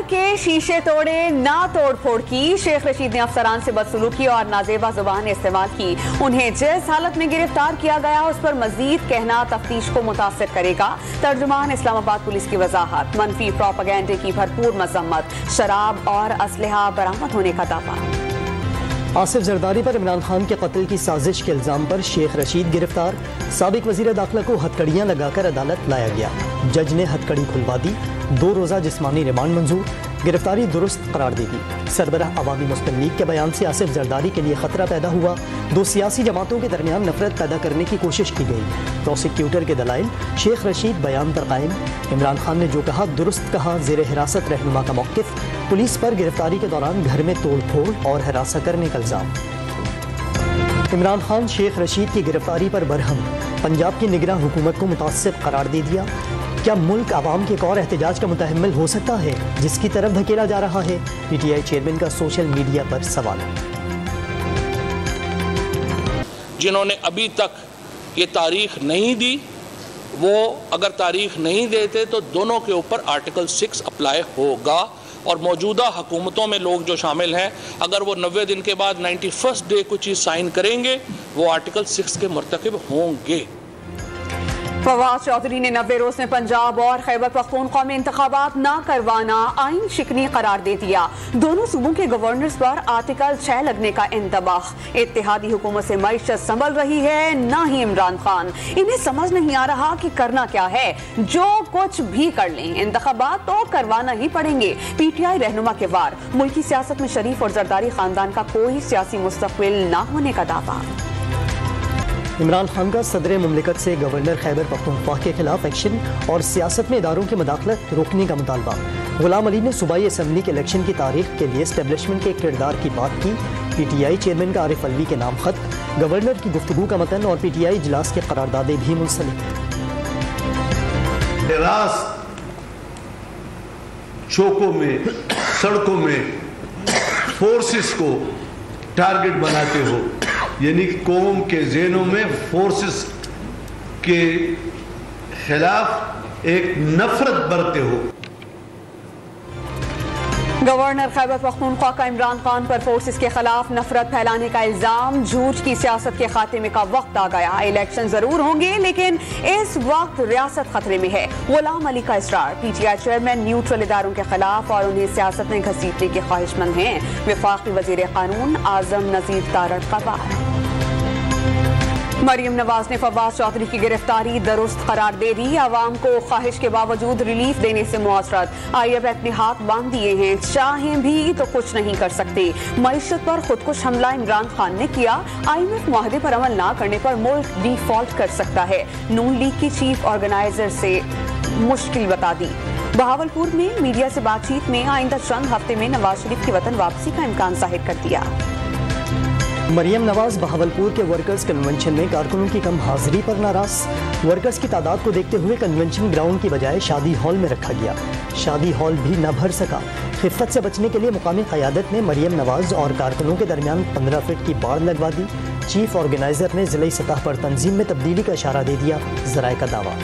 के शीशे तोड़े, ना तोड़ फोड़ की। शेख रशीद ने अफसरान से बदसलूकी और नाजेबा जुबान इस्तेमाल की। उन्हें जिस हालत में गिरफ्तार किया गया उस पर मजीद कहना तफ्तीश को मुतासिर करेगा। तर्जुमान इस्लामाबाद पुलिस की वजाहत, मनफी प्रोपेगेंडे की भरपूर मजम्मत, शराब और असलहा बरामद होने का दावा। आसिफ जरदारी पर इमरान खान के कत्ल की साजिश के इल्जाम पर शेख रशीद गिरफ्तार। साबिक वजीर दाखिला को हथकड़ियां लगाकर अदालत लाया गया। जज ने हथकड़ी खुलवा दी। 2 रोज़ा जिस्मानी रिमांड मंजूर। गिरफ्तारी दुरुस्त करार दे दी। सरबराह अवामी मुस्लिम लीग के बयान से आसिफ जरदारी के लिए खतरा पैदा हुआ। 2 सियासी जमातों के दरमियान नफरत पैदा करने की कोशिश की गई। प्रोसिक्यूटर के दलाइल, शेख रशीद बयान पर कायम। इमरान खान ने जो कहा दुरुस्त कहा। ज़ेर हिरासत रहनुमा का मौक़िफ़। पुलिस पर गिरफ्तारी के दौरान घर में तोड़ फोड़ और हरासा करने का इल्जाम। इमरान खान शेख रशीद की गिरफ्तारी पर बरहम। पंजाब की निगरान हुकूमत को मुतासिब करार दे दिया। क्या मुल्क आवाम के एक और एहतजाज का मुतहम्मिल हो सकता है जिसकी तरफ धकेला जा रहा है? पीटीआई चेयरमैन का सोशल मीडिया पर सवाल। जिन्होंने अभी तक ये तारीख नहीं दी, वो अगर तारीख नहीं देते तो दोनों के ऊपर आर्टिकल 6 अप्लाई होगा। और मौजूदा हुकूमतों में लोग जो शामिल हैं, अगर वो 90 दिन के बाद 91st डे कोई चीज़ साइन करेंगे, वो आर्टिकल 6 के मुर्तकिब होंगे। फवाद चौधरी ने 90 रोज में पंजाब और खैबर पख्तूनख्वा में इंतखाबात न करवाना आइन शिकनी करार दे दिया। दोनों सूबों के गवर्नर्स पर आर्टिकल 6 लगने का इंतबाह। इत्तेहादी हुकूमत से मईशत संभल रही है, न ही इमरान खान। इन्हें समझ नहीं आ रहा कि करना क्या है। जो कुछ भी कर लें, इंतखाबात तो करवाना ही पड़ेंगे। पीटीआई रहनुमा के वार। मुल्की सियासत में शरीफ और जरदारी खानदान का कोई सियासी मुस्तकबिल न होने का दावा। इमरान खान का सदर मुमलिकत से गवर्नर खैबर पख्तूनख्वा के खिलाफ एक्शन और सियासत में इदारों की मदाखलत रोकने का मुतालबा। गुलाम अली ने सूबाई असम्बली के इलेक्शन की तारीख के लिए एस्टेब्लिशमेंट के किरदार की बात की। पीटीआई चेयरमैन का आरिफ अलवी के नाम खत। गवर्नर की गुफ्तगू का मतन और पीटीआई इजलास के करारदादे भी मुंसलिक। चौकों में, सड़कों में फोर्सेस को टारगेट बनाते हो, यानी कौम के ज़हनों में फोर्सेस के खिलाफ एक नफरत बरते हो। गवर्नर खैबर पख्तूनख्वा का इमरान खान पर फोर्सेस के खिलाफ नफरत फैलाने का इल्जाम। झूठ की सियासत के खात्मे का वक्त आ गया। इलेक्शन जरूर होंगे लेकिन इस वक्त रियासत खतरे में है। गुलाम अली का इसरार। पीटीआई चेयरमैन न्यूट्रल इदारों के खिलाफ और उन्हें सियासत में घसीटने के ख्वाहिशमंद हैं। वफाकी वजीर कानून आजम नजीर तारड़ का वार। मरियम नवाज ने फवाद चौधरी की गिरफ्तारी दुरुस्त करार दे दी। आवाम को ख्वाहिश के बावजूद रिलीफ देने से मुआसरत। IMF ने हाथ बांध दिए हैं, चाहें भी तो कुछ नहीं कर सकते। मईशत पर खुदकुश हमला इमरान खान ने किया। IMF मुआहदे पर अमल न करने पर मुल्क डिफॉल्ट कर सकता है। नून लीग की चीफ ऑर्गेनाइजर से मुश्किल बता दी। बहावलपुर में मीडिया से बातचीत में आइंदा चंद हफ्ते में नवाज शरीफ की वतन वापसी का इम्कान जाहिर कर दिया। मरियम नवाज बहावलपुर के वर्कर्स कन्वेंशन में कारकुनों की कम हाजिरी पर नाराज। वर्कर्स की तादाद को देखते हुए कन्वेंशन ग्राउंड की बजाय शादी हॉल में रखा गया। शादी हॉल भी न भर सका। खिफ़त से बचने के लिए मुकामी क़यादत ने मरियम नवाज और कारकुनों के दरमियान 15 फीट की बाड़ लगवा दी। चीफ ऑर्गेनाइजर ने ज़िले सतह पर तंजीम में तब्दीली का इशारा दे दिया। ज़राए का दावा।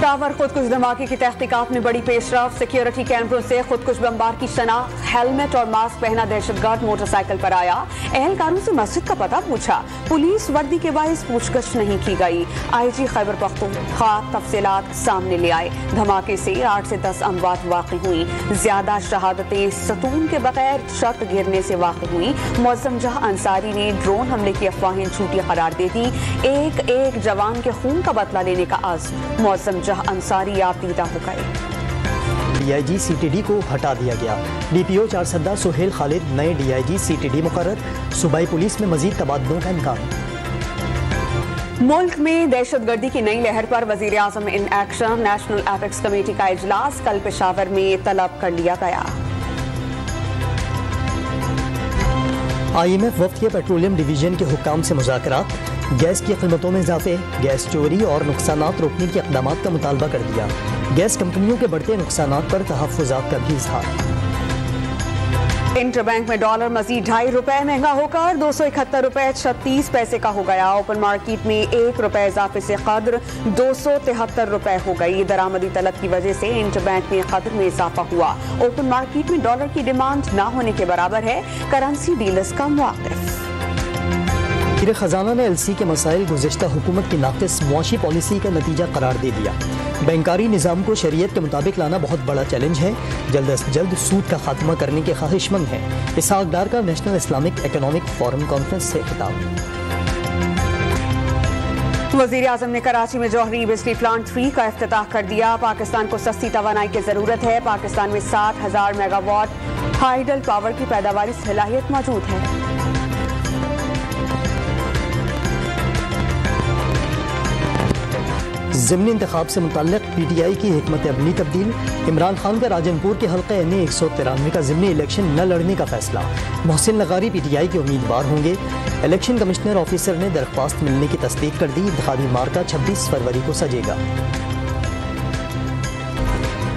टावर खुदकुश धमाके की तहकीकात में बड़ी पेशरफ। सिक्योरिटी कैमरों से खुदकुश बमबार की शनाख्त। हेलमेट और मास्क पहना दहशतगर्द मोटरसाइकिल पर आया। एहलकारों से मस्जिद का पता पूछा। पुलिस वर्दी के बाइस पूछगछ नहीं की गई। IG खैबर पख्तूनख्वा तफसीलात सामने ले आए। धमाके से 8 से 10 अमवात वाक़ई हुई। ज्यादा शहादतें सतून के बगैर छत गिरने से वाक़ई हुई। मौसम जहां अंसारी ने ड्रोन हमले की अफवाहें झूठी करार दे दी। एक एक जवान के खून का बदला लेने का आज़म। मौसम अंसारी आप दीदा हो गए। DIG CTD को हटा दिया गया। DPO चारसद्दा सुहेल खालिद नए DIG CTD मुकर्रर। सूबाई पुलिस में मजीद तबादलों का इम्कान। मुल्क में दहशतगर्दी की नई लहर पर वजीर आजम in action. National apex committee का इजलास कल पेशावर में तलब कर लिया गया। IMF वफ्द के पेट्रोलियम डिवीजन के हुक्काम से मुज़ाकरात। गैस की कीमतों में इजाफे, गैस चोरी और नुकसानात रोकने के इक़दामात का मुतालबा कर दिया। गैस कंपनियों के बढ़ते नुकसानात पर तहफ़्फ़ुज़ात का भी इज़हार। इंटर बैंक में डॉलर मजीद ₹2.5 महंगा होकर 271 रुपए 36 पैसे का हो गया। ओपन मार्केट में ₹1 इजाफे से कद्र 273 रुपए हो गई। दरामदी तलब की वजह से इंटर बैंक में कद्र में इजाफा हुआ। ओपन मार्केट में डॉलर की डिमांड न होने के बराबर है। करेंसी डीलर्स का मौक़िफ़। वज़ीर ख़ज़ाना ने LC के मसाइल गुज़िश्ता हुकूमत की नाक़िस मुआशी पॉलिसी का नतीजा करार दे दिया। बैंकारी निज़ाम को शरीयत के मुताबिक लाना बहुत बड़ा चैलेंज है। जल्द अज जल्द सूद का खात्मा करने के ख्वाहिशमंद हैं। इसहाक़ डार का national Islamic economic forum conference से खिताब। वज़ीर आज़म ने कराची में जौहरी बिजली प्लांट 3 का इफ्तिताह कर दिया। पाकिस्तान को सस्ती तवानाई की ज़रूरत है। पाकिस्तान में 60,000 मेगावाट हाइडल पावर की पैदावारी सलाहियत मौजूद है। ज़िमनी इंतखाब से मुतल्लिक़ PTI की हिकमत अमली तब्दील। इमरान खान का राजनपुर के हल्के NA 193 का ज़िमनी इलेक्शन न लड़ने का फैसला। मोहसिन लगारी PTI के उम्मीदवार होंगे। इलेक्शन कमिश्नर ऑफिसर ने दरख्वास्त मिलने की तस्दीक कर दी। इंतखाबी मार्का 26 फरवरी को सजेगा।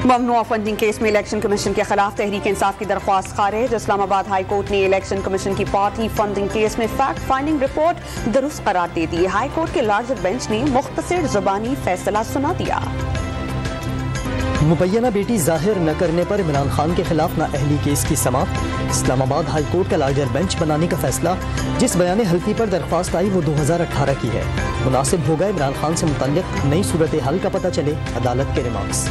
ममनुआ फंडिंग केस में इलेक्शन कमीशन के खिलाफ तहरीक इंसाफ की दरख्वास्त खारिज। इस्लामाबाद हाई कोर्ट ने इलेक्शन कमीशन की पार्टी फंडिंग केस में फैक्ट फाइंडिंग रिपोर्ट दुरुस्त करार दे दी। हाई कोर्ट के लार्जर बेंच ने मुख्तसर ज़ुबानी फैसला सुना दिया। मुबैना बेटी जाहिर न करने पर इमरान खान के खिलाफ नाअहली केस की समाप्त। इस्लामाबाद हाई कोर्ट का लार्जर बेंच बनाने का फैसला। जिस बयान हल्फी पर दरख्वास्त आई वो 2018 की है। मुनासिब होगा इमरान खान से मुतल्लिक नई सूरत हाल का पता चले। अदालत के रिमार्क्स।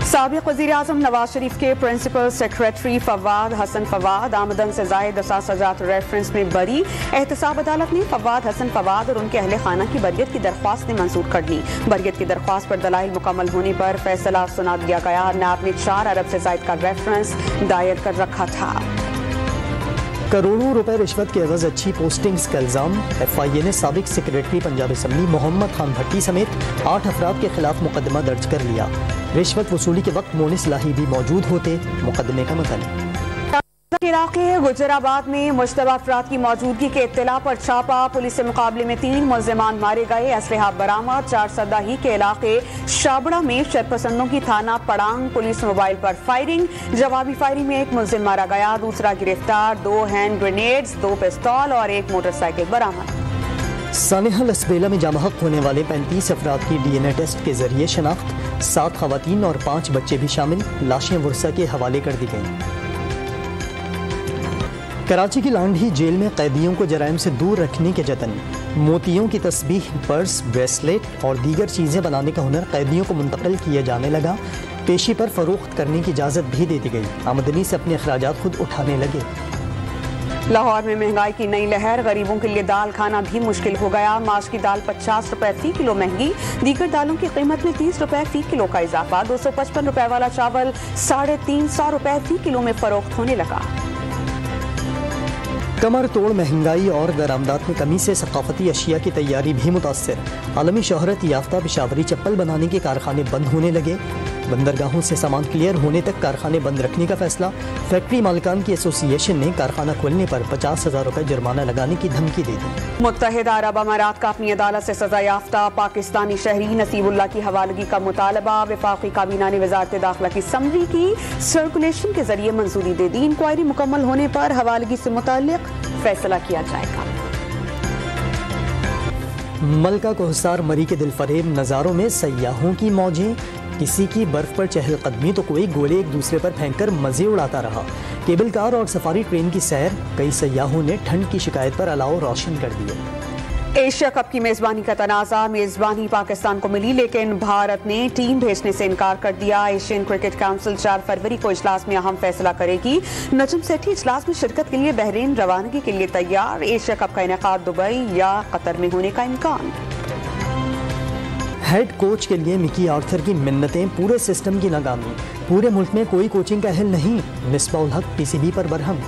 साबिक वज़ीर आज़म नवाज शरीफ के प्रिंसिपल सेक्रेटरी फवाद हसन फवाद आमदन से ज़ायद असासाजात रेफरेंस में बरी। एहतसाब अदालत ने फवाद हसन फवाद और उनके अहले खाना की बरियत की दरख्वास्त ने मंजूर कर ली। बरियत की दरख्वास्त पर दलाइल मुकम्मल होने पर फैसला सुना दिया गया। नैब ने 4 अरब से ज़ायद का रेफरेंस दायर कर रखा था। करोड़ों रुपए रिश्वत के एवज अच्छी पोस्टिंग्स का इल्जाम। FIA ने साबिक सेक्रेटरी पंजाब असम्बली मोहम्मद खान भट्टी समेत 8 अफराद के खिलाफ मुकदमा दर्ज कर लिया। रिश्वत वसूली के वक्त मोनिस लाही भी मौजूद होते। मुकदमे का मतन इलाके गुजराबाद में मुश्तबा अफराद की मौजूदगी के इत्तला पर छापा। पुलिस से मुकाबले में 3 मुल्जिमान मारे गए। असलहा बरामद। 4 सदाही के इलाके शाबड़ा में शरपसंदों की थाना पड़ांग पुलिस मोबाइल पर फायरिंग। जवाबी फायरिंग में 1 मुल्जिम मारा गया, दूसरा गिरफ्तार। 2 हैंड ग्रेनेड्स, 2 पिस्तौल और 1 मोटरसाइकिल बरामद। सानेहा लसबेला में जामहक होने वाले 35 अफराद की DNA टेस्ट के जरिए शनाख्त। 7 खवातीन और 5 बच्चे भी शामिल। लाशें वर्सा के हवाले कर दी गईं। कराची की लांढी जेल में कैदियों को जराइम से दूर रखने के जतन। मोतियों की तस्बीह, पर्स, ब्रेसलेट और दीगर चीज़ें बनाने का हुनर कैदियों को मुंतकिल किया जाने लगा। पेशी पर फरोख्त करने की इजाज़त भी दे दी गई। आमदनी से अपने अखराजात खुद उठाने लगे। लाहौर में महंगाई की नई लहर। गरीबों के लिए दाल खाना भी मुश्किल हो गया। माश की दाल 50 रुपए फी किलो महंगी। दीगर दालों की कीमत में 30 रुपए फी किलो का इजाफा। 255 रुपए वाला चावल 350 रुपए फी किलो में फरोख्त होने लगा। कमर तोड़ महंगाई और दरामदात में कमी से सकाफती अशिया की तैयारी भी मुतासर। आलमी शोहरत याफ्ता पेशावरी चप्पल बनाने के कारखाने बंद होने लगे। बंदरगाहों से सामान क्लियर होने तक कारखाने बंद रखने का फैसला। फैक्ट्री मालिकान की एसोसिएशन ने कारखाना खोलने पर 50,000 रुपए जुर्माना लगाने की धमकी दे दी। मुत्तहिदा अरब अमारात का अपनी अदालत से सजा याफ्ता पाकिस्तानी शहरी नसीबुल्लाह की हवालगी का मुतालबा। वफाकी काबीना ने वजारत दाखिला की समरी की सर्कुलेशन के जरिए मंजूरी दे दी। इंक्वायरी मुकम्मल होने पर हवालगी से मुताल्लिक फैसला किया जाएगा। मलका कोहसार मरी के दिलफरेब नज़ारों में सयाहों की मौजें। किसी की बर्फ पर चहलकदमी तो कोई गोले एक दूसरे पर फेंककर मजे उड़ाता रहा। केबल कार और सफारी ट्रेन की सैर। कई सयाहों ने ठंड की शिकायत पर अलाव रोशन कर दिए। एशिया कप की मेजबानी का तनाज़ा। मेजबानी पाकिस्तान को मिली लेकिन भारत ने टीम भेजने से इनकार कर दिया। एशियन क्रिकेट काउंसिल 4 फरवरी को इजलास में अहम फैसला करेगी। नजम सेठी इजलास में शिरकत के लिए बहरीन रवानगी के लिए तैयार। एशिया कप का इनेकाद दुबई या कतर में होने का इम्कान। हेड कोच के लिए मिकी आर्थर की मिन्नतें, पूरे सिस्टम की नाकामी। पूरे मुल्क में कोई कोचिंग का अहल नहीं। मिसबाउल हक PCB पर बरहम।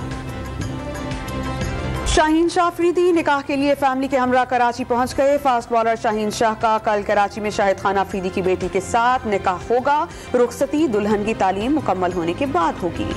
शाहीन शाह अफरीदी निकाह के लिए फैमिली के हमरा कराची पहुंच गए। फास्ट बॉलर शाहीन शाह का कल कराची में शाहिद खान अफरीदी की बेटी के साथ निकाह होगा। रुखसती दुल्हन की तालीम मुकम्मल होने के बाद होगी।